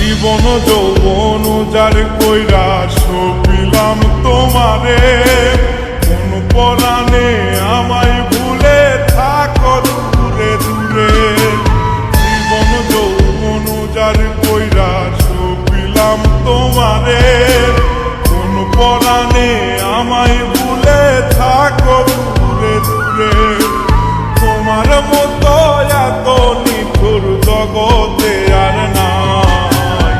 জীবন যৌবন যার কইরা সপিলাম তোমারে, কোন পরাণে আমায় ভুলে থাকো দূরে দূরে। জীবন যৌবন যার কইরা সপিলাম তোমারে, কোন পরাণে আমায় ভুলে থাকো দূরে দূরে। তোমার মতো এত নিঠুর জগতে আর নাই,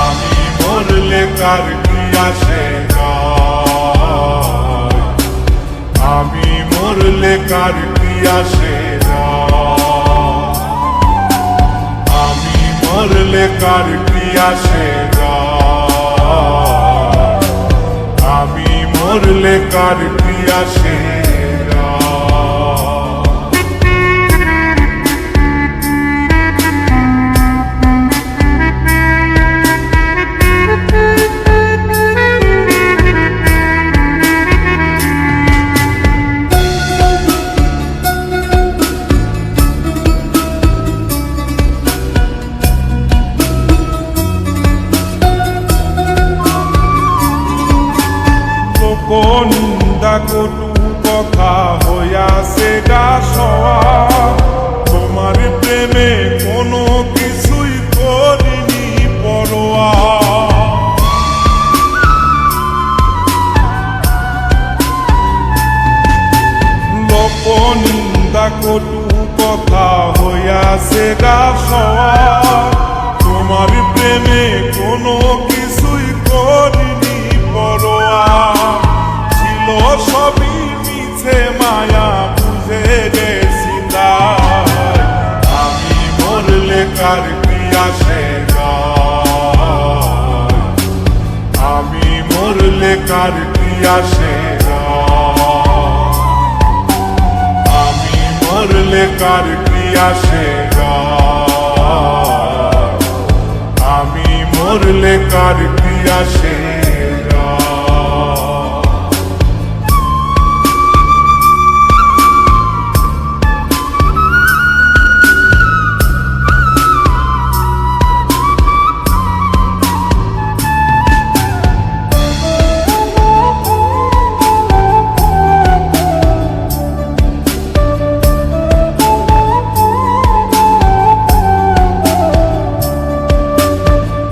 আমি মরলে কার কি আসে যায়, আমি মরলে কার কি আসে যায়, আমি মরলে কার কি আসে যায়, আমি মরলে কার কি আসে। নিন্দা কটু কথা হইয়াছে গা সওয়া, তোমার প্রেমে কোনো কিছুই করিনি পরোয়া। লোক নিন্দা কটু কথা হইয়াছে গা সওয়া, তোমার প্রেমে কোনো কিছুই করিনি পরোয়া। সবই মিছে মায়া বুঝে গেছি তাই, আমি মরলে কার কি আসে যায়, আমি মরলে কার কি আসে যায়, আমি মরলে কার কি আসে যায়, আমি মরলে কার কি আসে।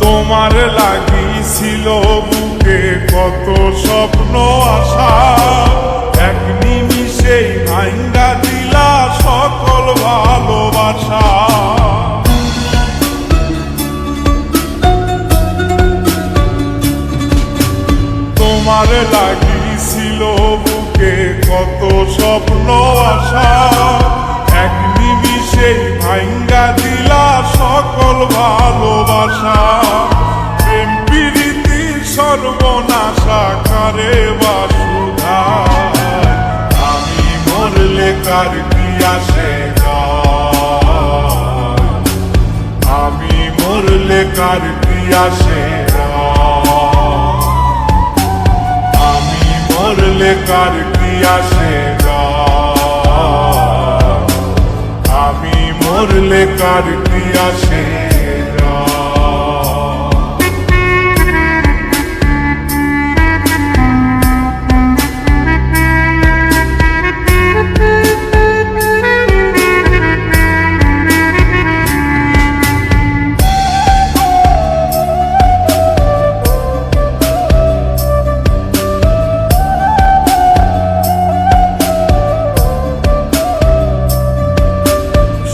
তোমার লাগিছিল বুকে কত স্বপ্ন আশা, এক নিমিষেই ভাঙ্গা দিলা সকল ভালোবাসা। তোমার লাগিছিল বুকে কত স্বপ্ন আশা, এক নিমিষেই ভাঙ্গা দিলা সকল ভালোবাসা। প্রেম প্রীতি সর্বনাশা করে বাসুধায়, আমি মরলে কার কি আসে যায়, আমি মরলে কার কি আসে যায়, আমি মরলে কার কি আসে যায়, আমি মরলে কার কি আসে।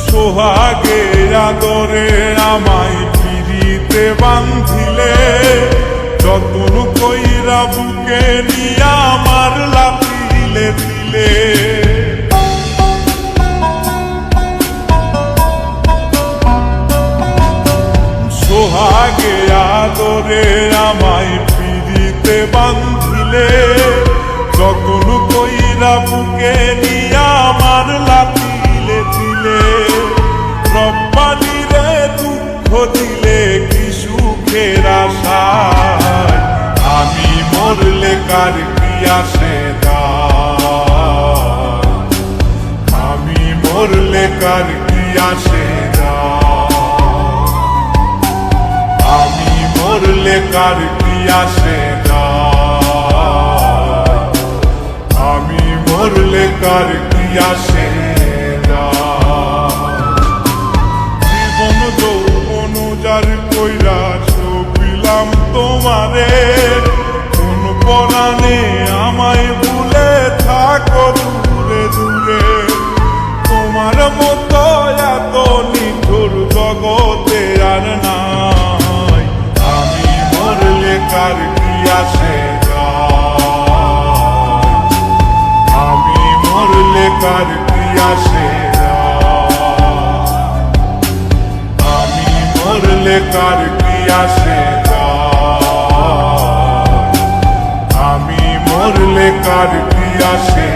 সোহাগে আদরে আমায় পিরিতে বান্ধিলে, যতন কইরা বুকে নিয়া আমার লাথিলে দিলে। সোহাগে আদরে আমায় পিরিতে বান্ধিলে, যতন কইরা বুকে নিয়া আমার লাথিলে দিলে। রব্বানিরে দুঃখ দিলে কি সুখের আশায়, আমি মরলে কার কি আসে যায়, আমি মরলে কার কি আসে যায়, আমি কার কি আসে যায়, আমি মরলে কার কি আসে যায়। জীবন যৌবন যার কইরা সপিলাম তোমারে, কোন পরাণে আমায় ভুলে থাকো দূরে দূরে। তোমার মতো এত নিঠুর জগতে আর নাই, আমি মরলে কার কি আসে যায়, আমি মরলে কার কি আসে যায়, আমি মরলে কার কি আসে যায়, আমি মরলে কার কি আসে।